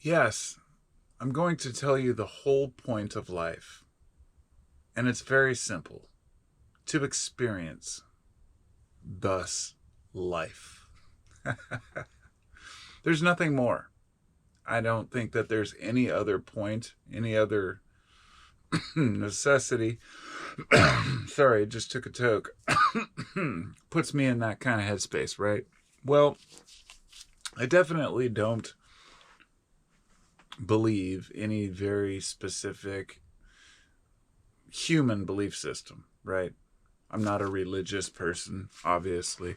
Yes, I'm going to tell you the whole point of life. And it's very simple to experience, thus, life. There's nothing more. I don't think that there's any other point, any other necessity. Sorry, I just took a toke. Puts me in that kind of headspace, right? Well, I definitely don't believe any very specific human belief system, right? I'm not a religious person, obviously.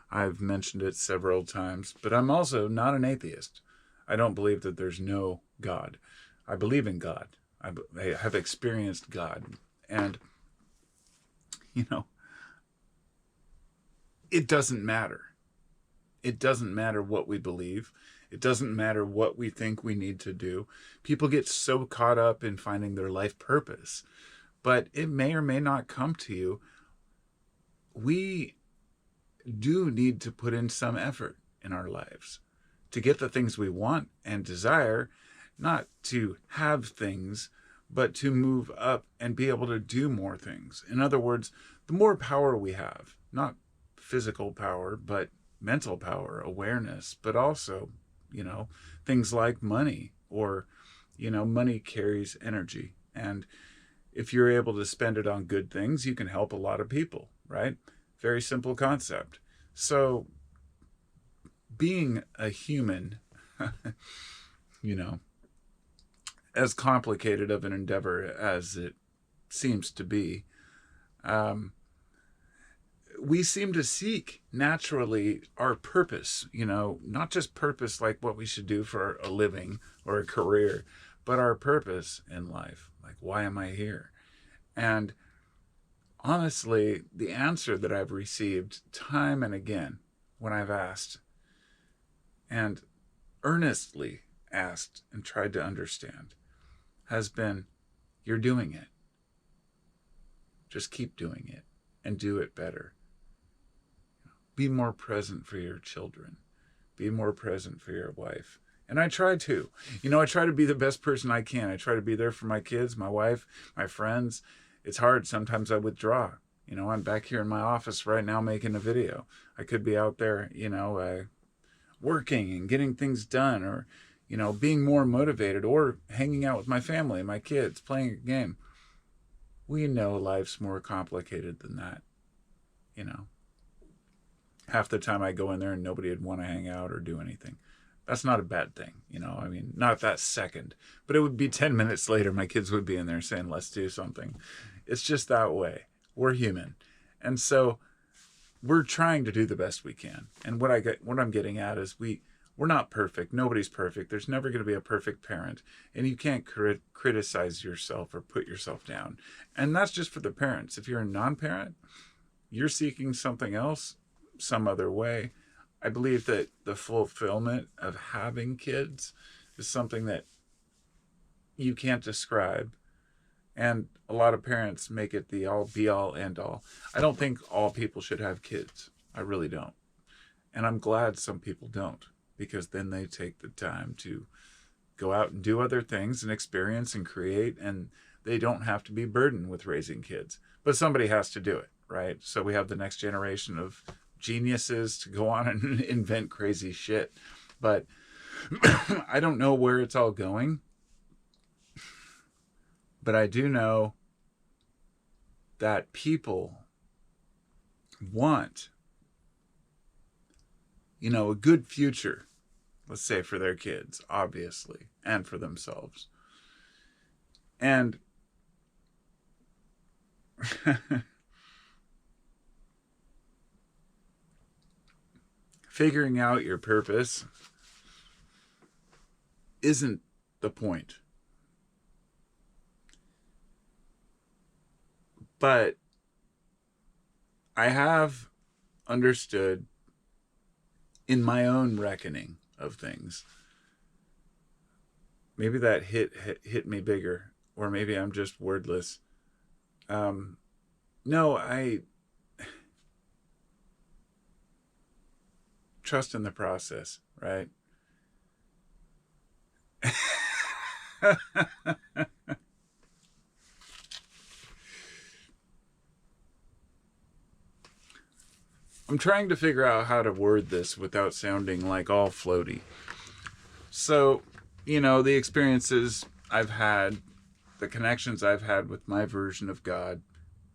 I've mentioned it several times, but I'm also not an atheist. I don't believe that there's no God. I believe in God. I have experienced God. And, you know, it doesn't matter. It doesn't matter what we believe. It doesn't matter what we think we need to do. People get so caught up in finding their life purpose, but it may or may not come to you. We do need to put in some effort in our lives to get the things we want and desire, not to have things, but to move up and be able to do more things. In other words, the more power we have, not physical power, but mental power, awareness, but also, things like money or, money carries energy. And if you're able to spend it on good things, you can help a lot of people, right? Very simple concept. So being a human, you know, as complicated of an endeavor as it seems to be, we seem to seek naturally our purpose, not just purpose like what we should do for a living or a career, but our purpose in life. Like, why am I here? And honestly, the answer that I've received time and again when I've asked and earnestly asked and tried to understand has been, you're doing it. Just keep doing it and do it better. Be more present for your children. Be more present for your wife. And I try to. I try to be the best person I can. I try to be there for my kids, my wife, my friends. It's hard. Sometimes I withdraw. I'm back here in my office right now making a video. I could be out there, working and getting things done, or, being more motivated, or hanging out with my family, my kids, playing a game. We know life's more complicated than that. Half the time I go in there and nobody would want to hang out or do anything. That's not a bad thing, not that second. But it would be 10 minutes later, my kids would be in there saying, let's do something. It's just that way. We're human. And so we're trying to do the best we can. And what I'm getting at is we're not perfect. Nobody's perfect. There's never going to be a perfect parent. And you can't criticize yourself or put yourself down. And that's just for the parents. If you're a non-parent, you're seeking something else, some other way. I believe that the fulfillment of having kids is something that you can't describe. And a lot of parents make it the all be all end all. I don't think all people should have kids. I really don't. And I'm glad some people don't, because then they take the time to go out and do other things and experience and create, and they don't have to be burdened with raising kids. But somebody has to do it, right? So we have the next generation of geniuses to go on and invent crazy shit. But I don't know where it's all going. But I do know that people want, a good future, let's say, for their kids, obviously, and for themselves. And figuring out your purpose isn't the point. But I have understood in my own reckoning of things. Maybe that hit me bigger, or maybe I'm just wordless. No, I trust in the process, right? I'm trying to figure out how to word this without sounding like all floaty. So, the experiences I've had, the connections I've had with my version of God,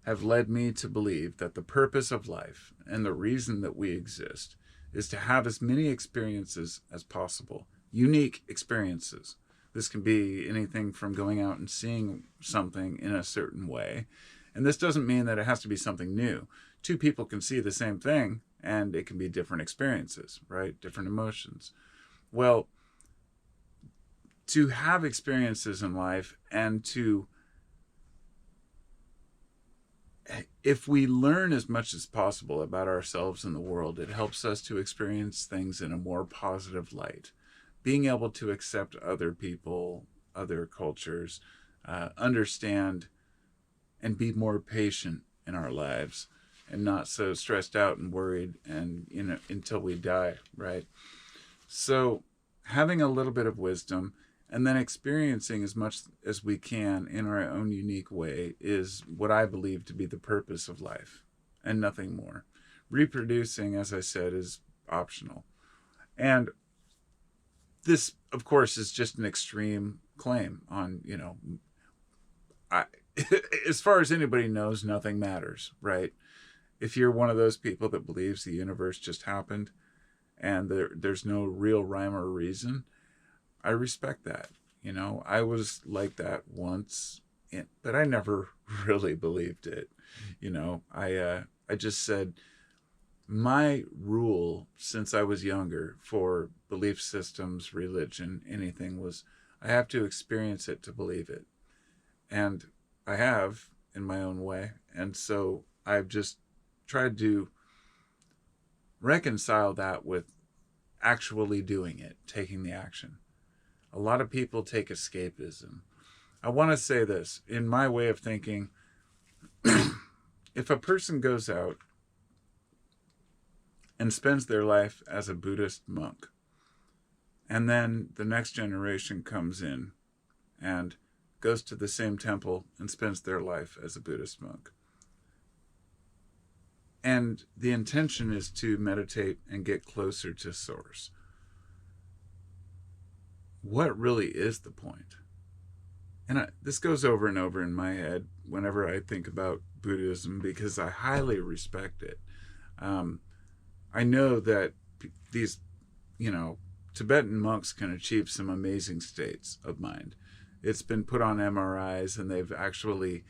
have led me to believe that the purpose of life and the reason that we exist is to have as many experiences as possible, unique experiences. This can be anything from going out and seeing something in a certain way. And this doesn't mean that it has to be something new. Two people can see the same thing and it can be different experiences, right? Different emotions. Well, to have experiences in life and to, if we learn as much as possible about ourselves and the world, it helps us to experience things in a more positive light. Being able to accept other people, other cultures, understand and be more patient in our lives and not so stressed out and worried and until we die, right? So having a little bit of wisdom and then experiencing as much as we can in our own unique way is what I believe to be the purpose of life and nothing more. Reproducing, as I said, is optional. And this, of course, is just an extreme claim on, I, as far as anybody knows, nothing matters, right? If you're one of those people that believes the universe just happened and there's no real rhyme or reason, I respect that. I was like that once, but I never really believed it. I just said my rule since I was younger for belief systems, religion, anything was I have to experience it to believe it. And I have in my own way. And so I've just tried to reconcile that with actually doing it, taking the action. A lot of people take escapism. I want to say this in my way of thinking. If a person goes out and spends their life as a Buddhist monk, and then the next generation comes in and goes to the same temple and spends their life as a Buddhist monk, and the intention is to meditate and get closer to Source, what really is the point? And this goes over and over in my head whenever I think about Buddhism because I highly respect it. I know that these, Tibetan monks can achieve some amazing states of mind. It's been put on MRIs and they've actually,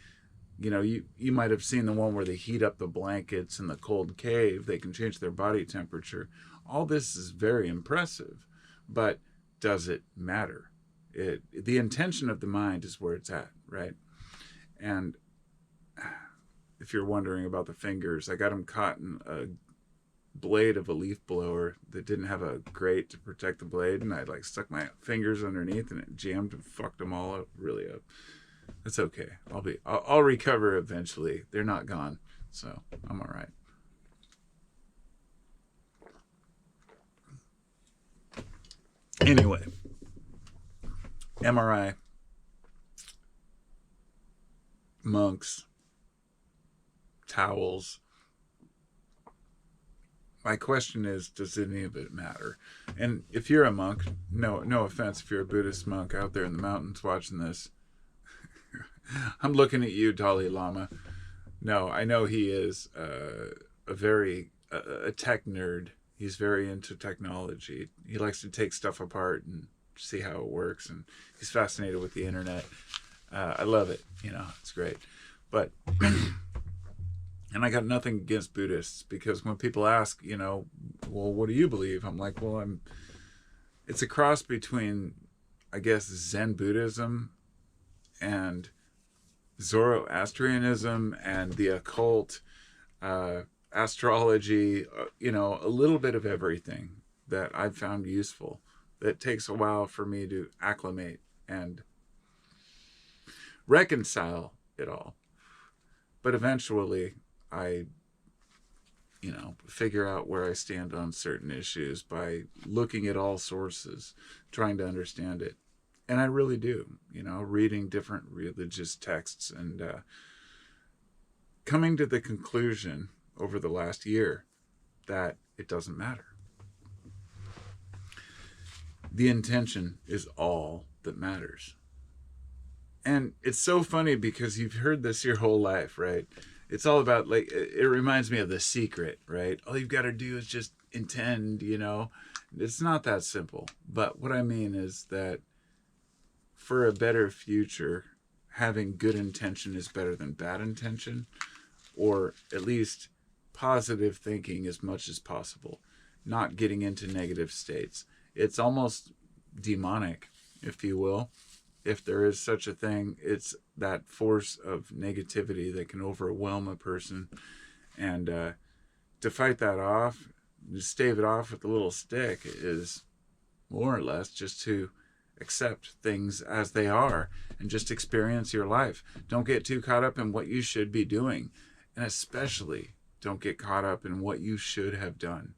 you might have seen the one where they heat up the blankets in the cold cave. They can change their body temperature. All this is very impressive, but does it matter? The intention of the mind is where it's at, right? And if you're wondering about the fingers, I got them caught in a blade of a leaf blower that didn't have a grate to protect the blade, and I stuck my fingers underneath and it jammed and fucked them all up, really up. It's okay. I'll recover eventually. They're not gone, so I'm all right. Anyway, MRI, monks, towels. My question is, does any of it matter? And if you're a monk, no offense if you're a Buddhist monk out there in the mountains watching this, I'm looking at you, Dalai Lama. No, I know he is a tech nerd. He's very into technology. He likes to take stuff apart and see how it works, and he's fascinated with the internet. I love it. It's great. But and I got nothing against Buddhists because when people ask, well, what do you believe? I'm like, well, it's a cross between, I guess, Zen Buddhism and Zoroastrianism and the occult, astrology, a little bit of everything that I've found useful. That takes a while for me to acclimate and reconcile it all. But eventually I, figure out where I stand on certain issues by looking at all sources, trying to understand it. And I really do, reading different religious texts and coming to the conclusion over the last year that it doesn't matter. The intention is all that matters. And it's so funny because you've heard this your whole life, right? It's all about, like, it reminds me of The Secret, right? All you've got to do is just intend, It's not that simple. But what I mean is that for a better future, having good intention is better than bad intention, or at least positive thinking as much as possible, not getting into negative states. It's almost demonic, if you will. If there is such a thing, it's that force of negativity that can overwhelm a person. And to fight that off, to stave it off with a little stick, is more or less just to accept things as they are and just experience your life. Don't get too caught up in what you should be doing. And especially don't get caught up in what you should have done.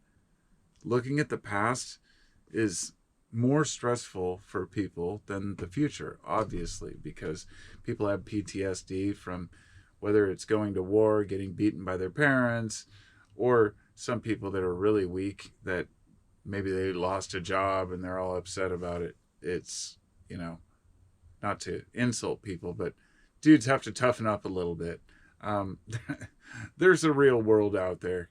Looking at the past is more stressful for people than the future, obviously, because people have PTSD from whether it's going to war, getting beaten by their parents, or some people that are really weak that maybe they lost a job and they're all upset about it. It's, not to insult people, but dudes have to toughen up a little bit. There's a real world out there,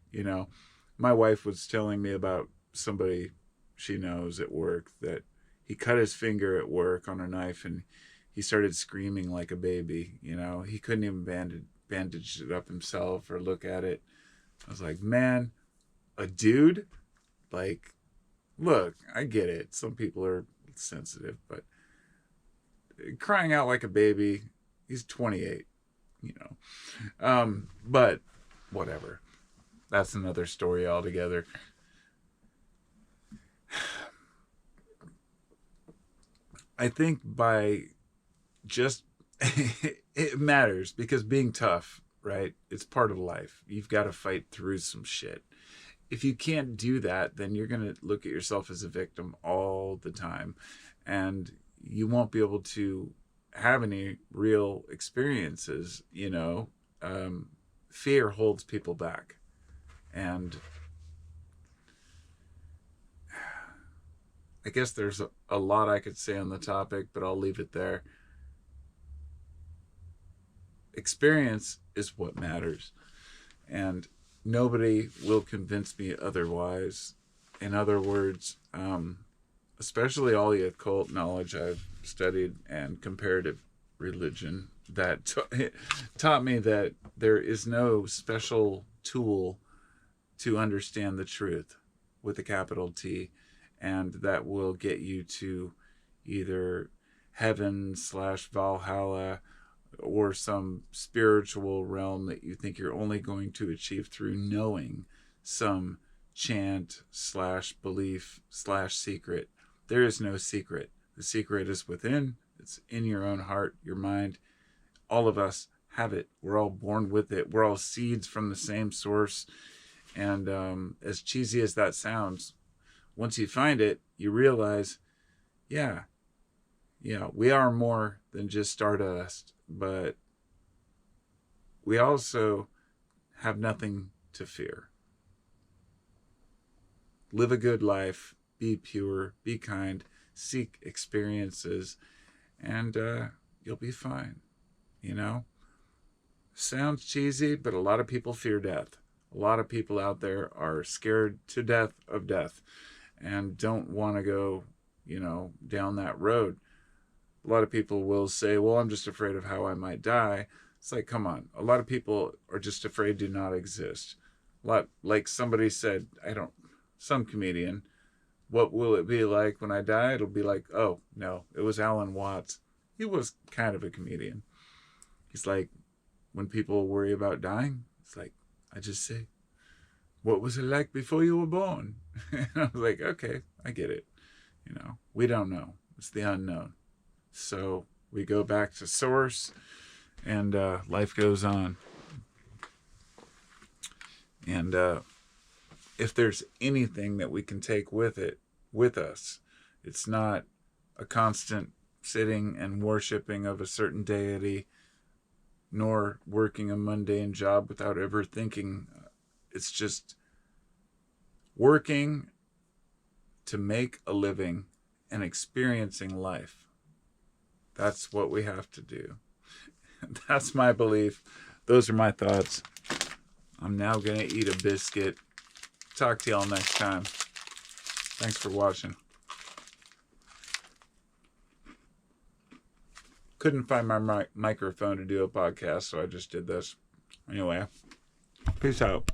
My wife was telling me about somebody she knows at work that he cut his finger at work on a knife and he started screaming like a baby. He couldn't even bandage it up himself or look at it. I was like, man, a dude? Like, look, I get it. Some people are sensitive, but crying out like a baby, he's 28, but whatever. That's another story altogether. I think by just it matters because being tough, right? It's part of life. You've got to fight through some shit. If you can't do that, then you're going to look at yourself as a victim all the time, and you won't be able to have any real experiences. Fear holds people back, and I guess there's a lot I could say on the topic, but I'll leave it there. Experience is what matters, and nobody will convince me otherwise. In other words, especially all the occult knowledge I've studied and comparative religion that taught me that there is no special tool to understand the truth with a capital T, and that will get you to either heaven/Valhalla or some spiritual realm that you think you're only going to achieve through knowing some chant/belief/secret. There is no secret. The secret is within. It's in your own heart, your mind. All of us have it. We're all born with it. We're all seeds from the same source. And as cheesy as that sounds, once you find it, you realize, yeah, we are more than just stardust, but we also have nothing to fear. Live a good life, be pure, be kind, seek experiences, and you'll be fine. Sounds cheesy, but a lot of people fear death. A lot of people out there are scared to death of death and don't want to go, down that road. A lot of people will say, well, I'm just afraid of how I might die. It's like, come on. A lot of people are just afraid to not exist. Like somebody said, some comedian, what will it be like when I die? It'll be like, oh, no, it was Alan Watts. He was kind of a comedian. He's like, when people worry about dying, it's like, I just say, what was it like before you were born? And I was like, okay, I get it. We don't know. It's the unknown. So we go back to source, and life goes on. And if there's anything that we can take with us, it's not a constant sitting and worshiping of a certain deity, nor working a mundane job without ever thinking. It's just working to make a living and experiencing life. That's what we have to do. That's my belief. Those are my thoughts. I'm now going to eat a biscuit. Talk to y'all next time. Thanks for watching. Couldn't find my microphone to do a podcast, so I just did this. Anyway, peace out.